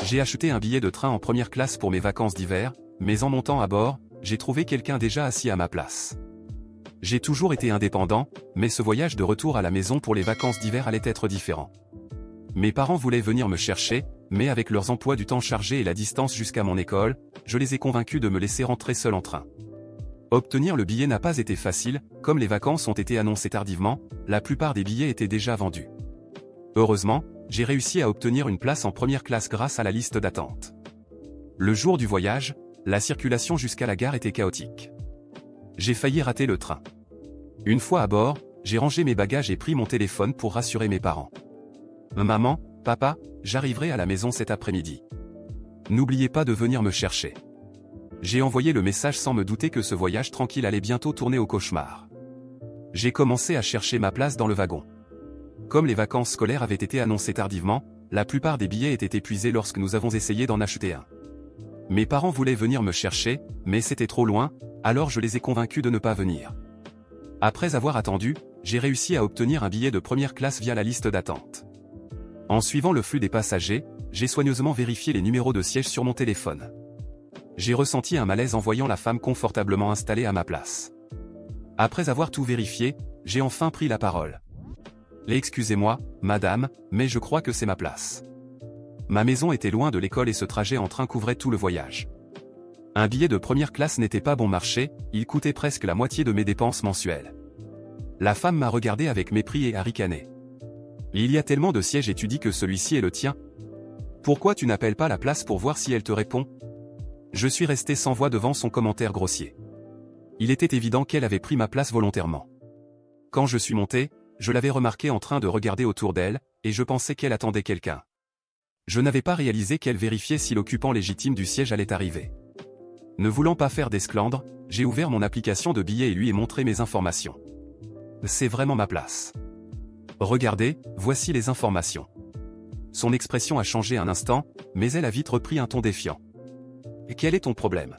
J'ai acheté un billet de train en première classe pour mes vacances d'hiver, mais en montant à bord, j'ai trouvé quelqu'un déjà assis à ma place. J'ai toujours été indépendant, mais ce voyage de retour à la maison pour les vacances d'hiver allait être différent. Mes parents voulaient venir me chercher, mais avec leurs emplois du temps chargés et la distance jusqu'à mon école, je les ai convaincus de me laisser rentrer seul en train. Obtenir le billet n'a pas été facile, comme les vacances ont été annoncées tardivement, la plupart des billets étaient déjà vendus. Heureusement, j'ai réussi à obtenir une place en première classe grâce à la liste d'attente. Le jour du voyage, la circulation jusqu'à la gare était chaotique. J'ai failli rater le train. Une fois à bord, j'ai rangé mes bagages et pris mon téléphone pour rassurer mes parents. Maman, papa, j'arriverai à la maison cet après-midi. N'oubliez pas de venir me chercher. J'ai envoyé le message sans me douter que ce voyage tranquille allait bientôt tourner au cauchemar. J'ai commencé à chercher ma place dans le wagon. Comme les vacances scolaires avaient été annoncées tardivement, la plupart des billets étaient épuisés lorsque nous avons essayé d'en acheter un. Mes parents voulaient venir me chercher, mais c'était trop loin, alors je les ai convaincus de ne pas venir. Après avoir attendu, j'ai réussi à obtenir un billet de première classe via la liste d'attente. En suivant le flux des passagers, j'ai soigneusement vérifié les numéros de siège sur mon téléphone. J'ai ressenti un malaise en voyant la femme confortablement installée à ma place. Après avoir tout vérifié, j'ai enfin pris la parole. Excusez-moi, madame, mais je crois que c'est ma place. Ma maison était loin de l'école et ce trajet en train couvrait tout le voyage. Un billet de première classe n'était pas bon marché, il coûtait presque la moitié de mes dépenses mensuelles. La femme m'a regardé avec mépris et a ricané. Il y a tellement de sièges et tu dis que celui-ci est le tien. Pourquoi tu n'appelles pas la place pour voir si elle te répond? Je suis resté sans voix devant son commentaire grossier. Il était évident qu'elle avait pris ma place volontairement. Quand je suis monté, je l'avais remarquée en train de regarder autour d'elle, et je pensais qu'elle attendait quelqu'un. Je n'avais pas réalisé qu'elle vérifiait si l'occupant légitime du siège allait arriver. Ne voulant pas faire d'esclandre, j'ai ouvert mon application de billets et lui ai montré mes informations. C'est vraiment ma place. Regardez, voici les informations. Son expression a changé un instant, mais elle a vite repris un ton défiant. Et quel est ton problème?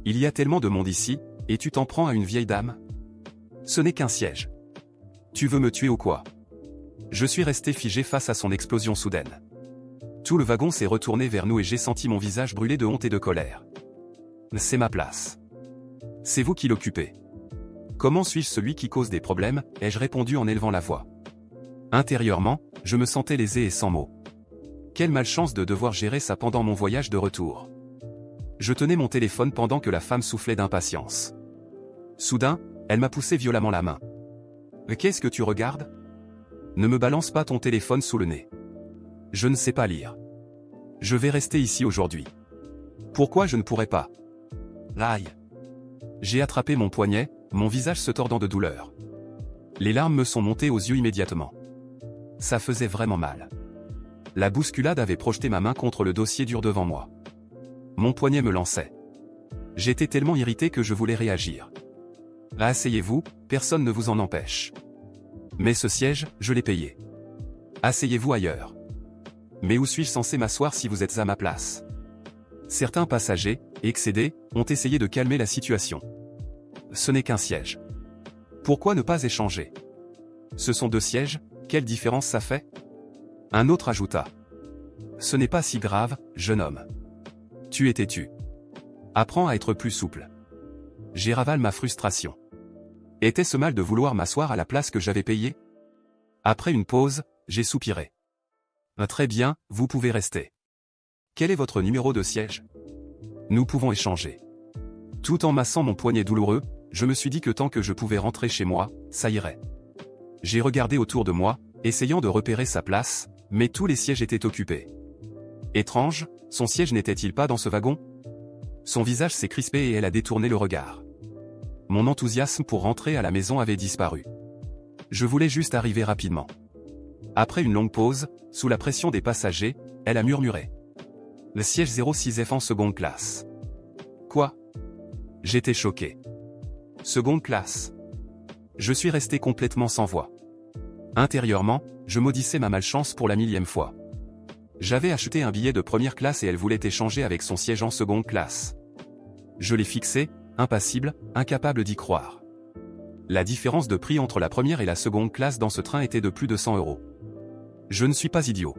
Il y a tellement de monde ici, et tu t'en prends à une vieille dame? Ce n'est qu'un siège. Tu veux me tuer ou quoi? Je suis resté figé face à son explosion soudaine. Tout le wagon s'est retourné vers nous et j'ai senti mon visage brûler de honte et de colère. C'est ma place. C'est vous qui l'occupez. Comment suis-je celui qui cause des problèmes? Ai-je répondu en élevant la voix. Intérieurement, je me sentais lésé et sans mots. Quelle malchance de devoir gérer ça pendant mon voyage de retour. Je tenais mon téléphone pendant que la femme soufflait d'impatience. Soudain, elle m'a poussé violemment la main. Qu'est-ce que tu regardes? Ne me balance pas ton téléphone sous le nez. Je ne sais pas lire. Je vais rester ici aujourd'hui. Pourquoi je ne pourrais pas? Aïe. J'ai attrapé mon poignet, mon visage se tordant de douleur. Les larmes me sont montées aux yeux immédiatement. Ça faisait vraiment mal. La bousculade avait projeté ma main contre le dossier dur devant moi. Mon poignet me lançait. J'étais tellement irrité que je voulais réagir. Asseyez-vous, personne ne vous en empêche. Mais ce siège, je l'ai payé. Asseyez-vous ailleurs. Mais où suis-je censé m'asseoir si vous êtes à ma place? Certains passagers, excédés, ont essayé de calmer la situation. Ce n'est qu'un siège. Pourquoi ne pas échanger? Ce sont 2 sièges, quelle différence ça fait? Un autre ajouta. Ce n'est pas si grave, jeune homme. Tu es têtu. Apprends à être plus souple. J'ai ravalé ma frustration. Était-ce mal de vouloir m'asseoir à la place que j'avais payée? Après une pause, j'ai soupiré. Très bien, vous pouvez rester. Quel est votre numéro de siège? Nous pouvons échanger. Tout en massant mon poignet douloureux, je me suis dit que tant que je pouvais rentrer chez moi, ça irait. J'ai regardé autour de moi, essayant de repérer sa place, mais tous les sièges étaient occupés. Étrange, son siège n'était-il pas dans ce wagon? Son visage s'est crispé et elle a détourné le regard. Mon enthousiasme pour rentrer à la maison avait disparu. Je voulais juste arriver rapidement. Après une longue pause, sous la pression des passagers, elle a murmuré. Le siège 06F en seconde classe. Quoi? J'étais choqué. Seconde classe. Je suis resté complètement sans voix. Intérieurement, je maudissais ma malchance pour la 1000e fois. J'avais acheté un billet de première classe et elle voulait échanger avec son siège en seconde classe. Je l'ai fixé, impassible, incapable d'y croire. La différence de prix entre la première et la seconde classe dans ce train était de plus de 100 €. Je ne suis pas idiot.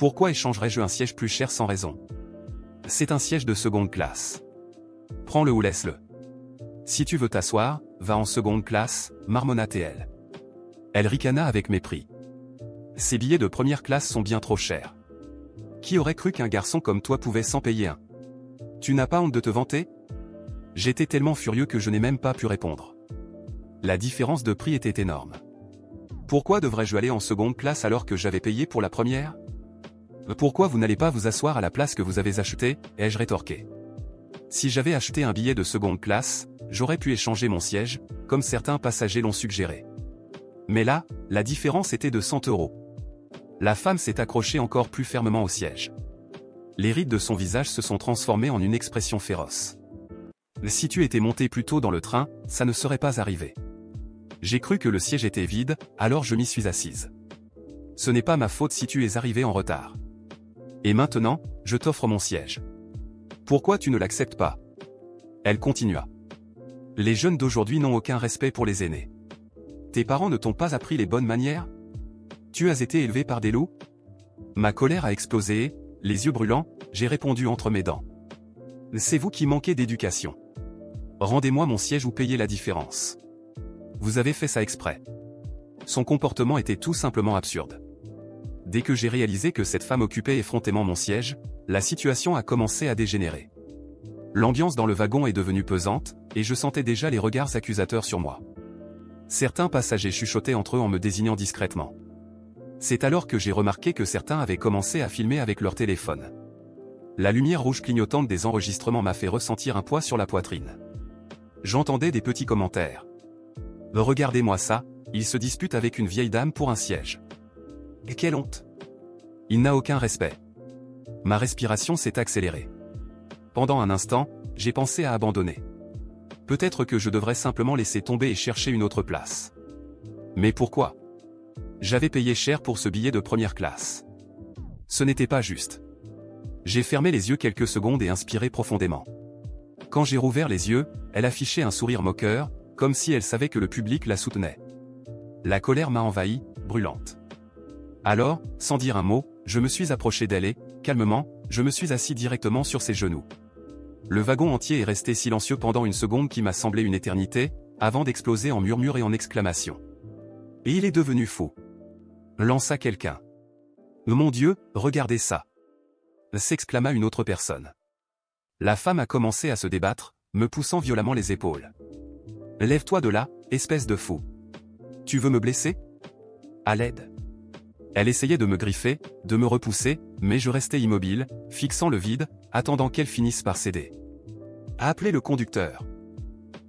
Pourquoi échangerais-je un siège plus cher sans raison? C'est un siège de seconde classe. Prends-le ou laisse-le. Si tu veux t'asseoir, va en seconde classe, marmonna-t-elle. Elle ricana avec mépris. Ces billets de première classe sont bien trop chers. Qui aurait cru qu'un garçon comme toi pouvait s'en payer un? Tu n'as pas honte de te vanter? J'étais tellement furieux que je n'ai même pas pu répondre. La différence de prix était énorme. Pourquoi devrais-je aller en seconde classe alors que j'avais payé pour la première? Pourquoi vous n'allez pas vous asseoir à la place que vous avez achetée, ai-je rétorqué. Si j'avais acheté un billet de seconde classe, j'aurais pu échanger mon siège, comme certains passagers l'ont suggéré. Mais là, la différence était de 100 €. La femme s'est accrochée encore plus fermement au siège. Les rides de son visage se sont transformées en une expression féroce. Si tu étais monté plus tôt dans le train, ça ne serait pas arrivé. J'ai cru que le siège était vide, alors je m'y suis assise. Ce n'est pas ma faute si tu es arrivé en retard. Et maintenant, je t'offre mon siège. Pourquoi tu ne l'acceptes pas? Elle continua. Les jeunes d'aujourd'hui n'ont aucun respect pour les aînés. Tes parents ne t'ont pas appris les bonnes manières? Tu as été élevé par des loups? Ma colère a explosé et, les yeux brûlants, j'ai répondu entre mes dents. C'est vous qui manquez d'éducation. Rendez-moi mon siège ou payez la différence. Vous avez fait ça exprès. Son comportement était tout simplement absurde. Dès que j'ai réalisé que cette femme occupait effrontément mon siège, la situation a commencé à dégénérer. L'ambiance dans le wagon est devenue pesante, et je sentais déjà les regards accusateurs sur moi. Certains passagers chuchotaient entre eux en me désignant discrètement. C'est alors que j'ai remarqué que certains avaient commencé à filmer avec leur téléphone. La lumière rouge clignotante des enregistrements m'a fait ressentir un poids sur la poitrine. J'entendais des petits commentaires. Regardez-moi ça, il se dispute avec une vieille dame pour un siège. Et quelle honte! Il n'a aucun respect. Ma respiration s'est accélérée. Pendant un instant, j'ai pensé à abandonner. Peut-être que je devrais simplement laisser tomber et chercher une autre place. Mais pourquoi? J'avais payé cher pour ce billet de première classe. Ce n'était pas juste. J'ai fermé les yeux quelques secondes et inspiré profondément. Quand j'ai rouvert les yeux, elle affichait un sourire moqueur, comme si elle savait que le public la soutenait. La colère m'a envahi, brûlante. Alors, sans dire un mot, je me suis approché d'elle et, calmement, je me suis assis directement sur ses genoux. Le wagon entier est resté silencieux pendant une seconde qui m'a semblé une éternité, avant d'exploser en murmures et en exclamations. Et il est devenu fou. Lança quelqu'un. Mon Dieu, regardez ça! S'exclama une autre personne. La femme a commencé à se débattre, me poussant violemment les épaules. Lève-toi de là, espèce de fou. Tu veux me blesser? À l'aide. Elle essayait de me griffer, de me repousser, mais je restais immobile, fixant le vide, attendant qu'elle finisse par céder. Appelez le conducteur.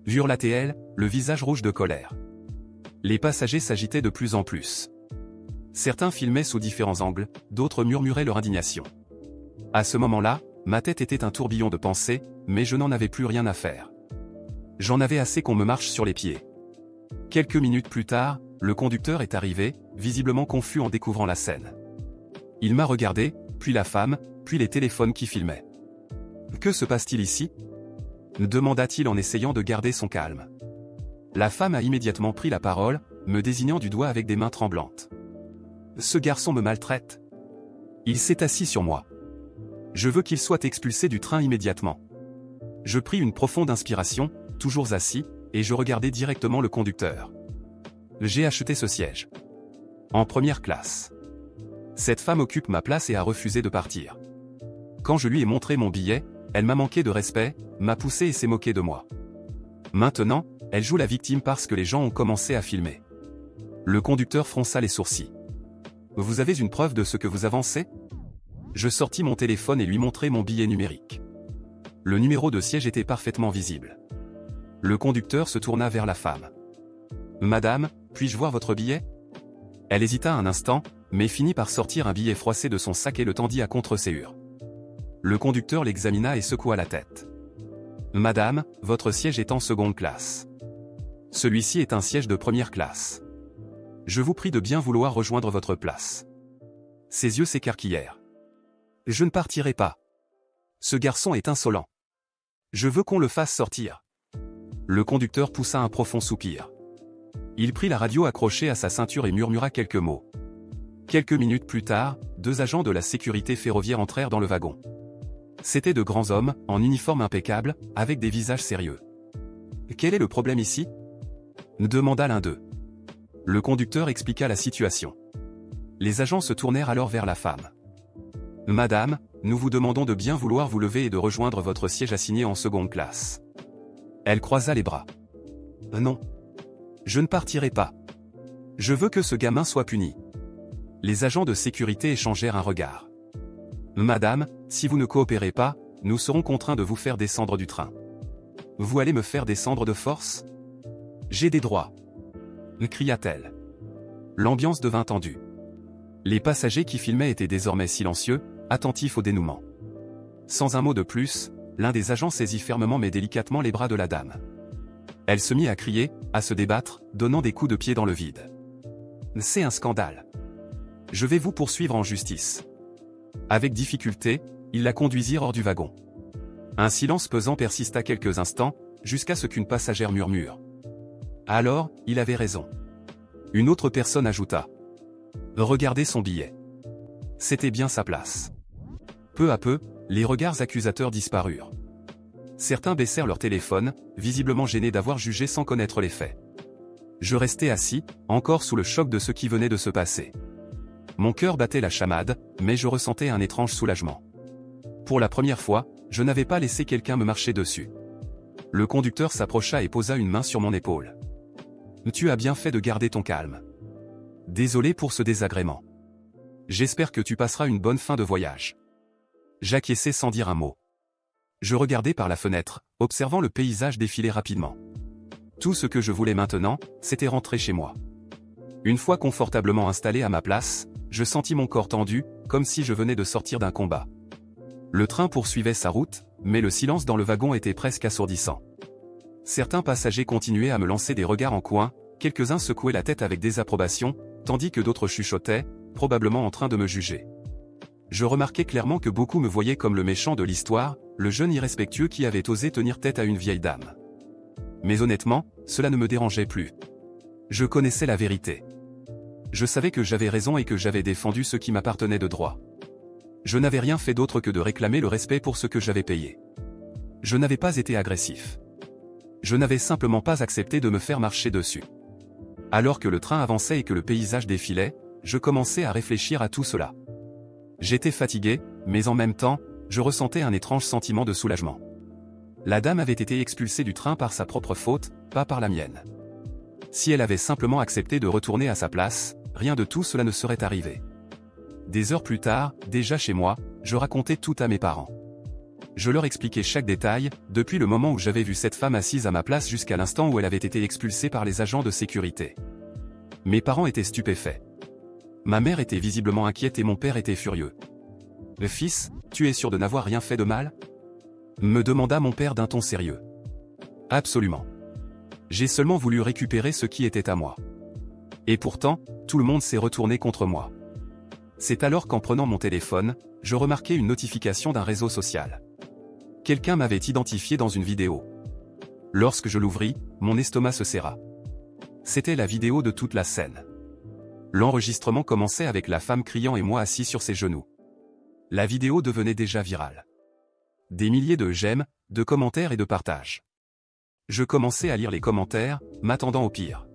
Hurla-t-elle, le visage rouge de colère. Les passagers s'agitaient de plus en plus. Certains filmaient sous différents angles, d'autres murmuraient leur indignation. À ce moment-là, ma tête était un tourbillon de pensées, mais je n'en avais plus rien à faire. J'en avais assez qu'on me marche sur les pieds. Quelques minutes plus tard, le conducteur est arrivé, visiblement confus en découvrant la scène. Il m'a regardé, puis la femme, puis les téléphones qui filmaient. Que se passe-t-il ici? Demanda-t-il en essayant de garder son calme. La femme a immédiatement pris la parole, me désignant du doigt avec des mains tremblantes. Ce garçon me maltraite. Il s'est assis sur moi. Je veux qu'il soit expulsé du train immédiatement. Je pris une profonde inspiration, toujours assis, et je regardais directement le conducteur. J'ai acheté ce siège. En première classe. Cette femme occupe ma place et a refusé de partir. Quand je lui ai montré mon billet, elle m'a manqué de respect, m'a poussé et s'est moquée de moi. Maintenant, elle joue la victime parce que les gens ont commencé à filmer. Le conducteur fronça les sourcils. Vous avez une preuve de ce que vous avancez? Je sortis mon téléphone et lui montrai mon billet numérique. Le numéro de siège était parfaitement visible. Le conducteur se tourna vers la femme. Madame, puis-je voir votre billet? Elle hésita un instant, mais finit par sortir un billet froissé de son sac et le tendit à contre-séhure. Le conducteur l'examina et secoua la tête. Madame, votre siège est en seconde classe. Celui-ci est un siège de première classe. Je vous prie de bien vouloir rejoindre votre place. Ses yeux s'écarquillèrent. Je ne partirai pas. Ce garçon est insolent. Je veux qu'on le fasse sortir. Le conducteur poussa un profond soupir. Il prit la radio accrochée à sa ceinture et murmura quelques mots. Quelques minutes plus tard, 2 agents de la sécurité ferroviaire entrèrent dans le wagon. C'étaient de grands hommes, en uniforme impeccable, avec des visages sérieux. « Quel est le problème ici ?» demanda l'un d'eux. Le conducteur expliqua la situation. Les agents se tournèrent alors vers la femme. « Madame, nous vous demandons de bien vouloir vous lever et de rejoindre votre siège assigné en seconde classe. » Elle croisa les bras. « Non. Je ne partirai pas. Je veux que ce gamin soit puni. » Les agents de sécurité échangèrent un regard. « Madame, si vous ne coopérez pas, nous serons contraints de vous faire descendre du train. » « Vous allez me faire descendre de force ? J'ai des droits. » cria-t-elle. L'ambiance devint tendue. Les passagers qui filmaient étaient désormais silencieux, attentifs au dénouement. Sans un mot de plus, l'un des agents saisit fermement mais délicatement les bras de la dame. Elle se mit à crier, à se débattre, donnant des coups de pied dans le vide. « C'est un scandale. Je vais vous poursuivre en justice. » Avec difficulté, ils la conduisirent hors du wagon. Un silence pesant persista quelques instants, jusqu'à ce qu'une passagère murmure. « Alors, il avait raison. » Une autre personne ajouta. « Regardez son billet. » C'était bien sa place. Peu à peu, les regards accusateurs disparurent. Certains baissèrent leur téléphone, visiblement gênés d'avoir jugé sans connaître les faits. Je restais assis, encore sous le choc de ce qui venait de se passer. Mon cœur battait la chamade, mais je ressentais un étrange soulagement. Pour la première fois, je n'avais pas laissé quelqu'un me marcher dessus. Le conducteur s'approcha et posa une main sur mon épaule. « Tu as bien fait de garder ton calme. Désolé pour ce désagrément. J'espère que tu passeras une bonne fin de voyage. » J'acquiesçai sans dire un mot. Je regardais par la fenêtre, observant le paysage défiler rapidement. Tout ce que je voulais maintenant, c'était rentrer chez moi. Une fois confortablement installé à ma place, je sentis mon corps tendu, comme si je venais de sortir d'un combat. Le train poursuivait sa route, mais le silence dans le wagon était presque assourdissant. Certains passagers continuaient à me lancer des regards en coin, quelques-uns secouaient la tête avec désapprobation, tandis que d'autres chuchotaient, probablement en train de me juger. Je remarquais clairement que beaucoup me voyaient comme le méchant de l'histoire, le jeune irrespectueux qui avait osé tenir tête à une vieille dame. Mais honnêtement, cela ne me dérangeait plus. Je connaissais la vérité. Je savais que j'avais raison et que j'avais défendu ce qui m'appartenait de droit. Je n'avais rien fait d'autre que de réclamer le respect pour ce que j'avais payé. Je n'avais pas été agressif. Je n'avais simplement pas accepté de me faire marcher dessus. Alors que le train avançait et que le paysage défilait, je commençais à réfléchir à tout cela. J'étais fatigué, mais en même temps, je ressentais un étrange sentiment de soulagement. La dame avait été expulsée du train par sa propre faute, pas par la mienne. Si elle avait simplement accepté de retourner à sa place, rien de tout cela ne serait arrivé. Des heures plus tard, déjà chez moi, je racontais tout à mes parents. Je leur expliquais chaque détail, depuis le moment où j'avais vu cette femme assise à ma place jusqu'à l'instant où elle avait été expulsée par les agents de sécurité. Mes parents étaient stupéfaits. Ma mère était visiblement inquiète et mon père était furieux. « Le fils, tu es sûr de n'avoir rien fait de mal ?» me demanda mon père d'un ton sérieux. « Absolument. J'ai seulement voulu récupérer ce qui était à moi. Et pourtant, tout le monde s'est retourné contre moi. » C'est alors qu'en prenant mon téléphone, je remarquai une notification d'un réseau social. Quelqu'un m'avait identifié dans une vidéo. Lorsque je l'ouvris, mon estomac se serra. C'était la vidéo de toute la scène. L'enregistrement commençait avec la femme criant et moi assis sur ses genoux. La vidéo devenait déjà virale. Des milliers de j'aime, de commentaires et de partages. Je commençais à lire les commentaires, m'attendant au pire.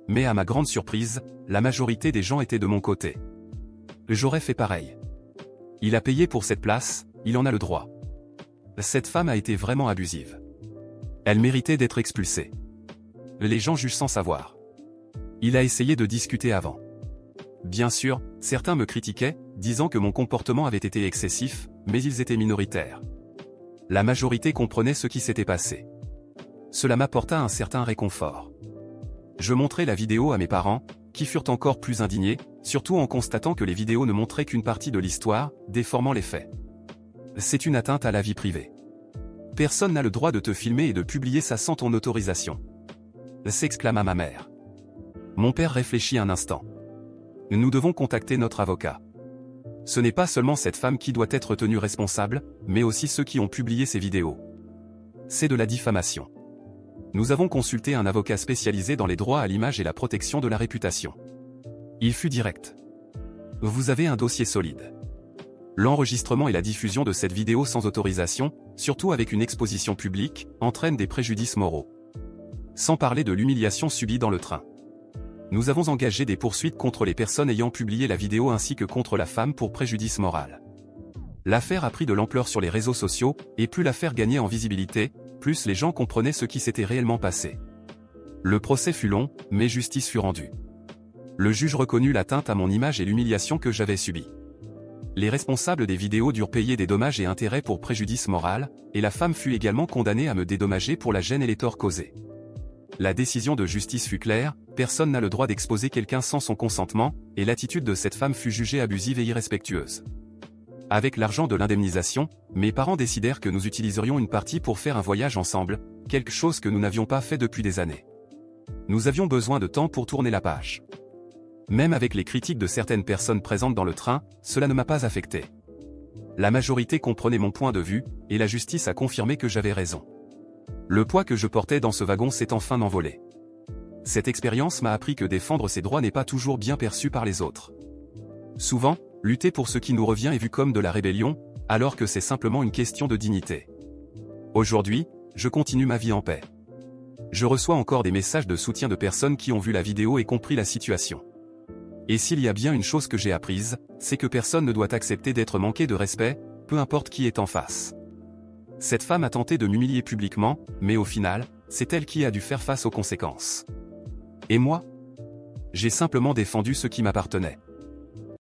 Mais à ma grande surprise, la majorité des gens étaient de mon côté. J'aurais fait pareil. Il a payé pour cette place, il en a le droit. Cette femme a été vraiment abusive. Elle méritait d'être expulsée. Les gens jugent sans savoir. Il a essayé de discuter avant. Bien sûr, certains me critiquaient, disant que mon comportement avait été excessif, mais ils étaient minoritaires. La majorité comprenait ce qui s'était passé. Cela m'apporta un certain réconfort. Je montrai la vidéo à mes parents, qui furent encore plus indignés, surtout en constatant que les vidéos ne montraient qu'une partie de l'histoire, déformant les faits. C'est une atteinte à la vie privée. Personne n'a le droit de te filmer et de publier ça sans ton autorisation. S'exclama ma mère. Mon père réfléchit un instant. Nous devons contacter notre avocat. Ce n'est pas seulement cette femme qui doit être tenue responsable, mais aussi ceux qui ont publié ces vidéos. C'est de la diffamation. Nous avons consulté un avocat spécialisé dans les droits à l'image et la protection de la réputation. Il fut direct. vous avez un dossier solide. L'enregistrement et la diffusion de cette vidéo sans autorisation, surtout avec une exposition publique, entraînent des préjudices moraux. Sans parler de l'humiliation subie dans le train. Nous avons engagé des poursuites contre les personnes ayant publié la vidéo ainsi que contre la femme pour préjudice moral. L'affaire a pris de l'ampleur sur les réseaux sociaux, et plus l'affaire gagnait en visibilité, plus les gens comprenaient ce qui s'était réellement passé. Le procès fut long, mais justice fut rendue. Le juge reconnut l'atteinte à mon image et l'humiliation que j'avais subie. Les responsables des vidéos durent payer des dommages et intérêts pour préjudice moral, et la femme fut également condamnée à me dédommager pour la gêne et les torts causés. La décision de justice fut claire, personne n'a le droit d'exposer quelqu'un sans son consentement, et l'attitude de cette femme fut jugée abusive et irrespectueuse. Avec l'argent de l'indemnisation, mes parents décidèrent que nous utiliserions une partie pour faire un voyage ensemble, quelque chose que nous n'avions pas fait depuis des années. Nous avions besoin de temps pour tourner la page. Même avec les critiques de certaines personnes présentes dans le train, cela ne m'a pas affecté. La majorité comprenait mon point de vue, et la justice a confirmé que j'avais raison. Le poids que je portais dans ce wagon s'est enfin envolé. Cette expérience m'a appris que défendre ses droits n'est pas toujours bien perçu par les autres. Souvent, lutter pour ce qui nous revient est vu comme de la rébellion, alors que c'est simplement une question de dignité. Aujourd'hui, je continue ma vie en paix. Je reçois encore des messages de soutien de personnes qui ont vu la vidéo et compris la situation. Et s'il y a bien une chose que j'ai apprise, c'est que personne ne doit accepter d'être manqué de respect, peu importe qui est en face. Cette femme a tenté de m'humilier publiquement, mais au final, c'est elle qui a dû faire face aux conséquences. Et moi? J'ai simplement défendu ce qui m'appartenait.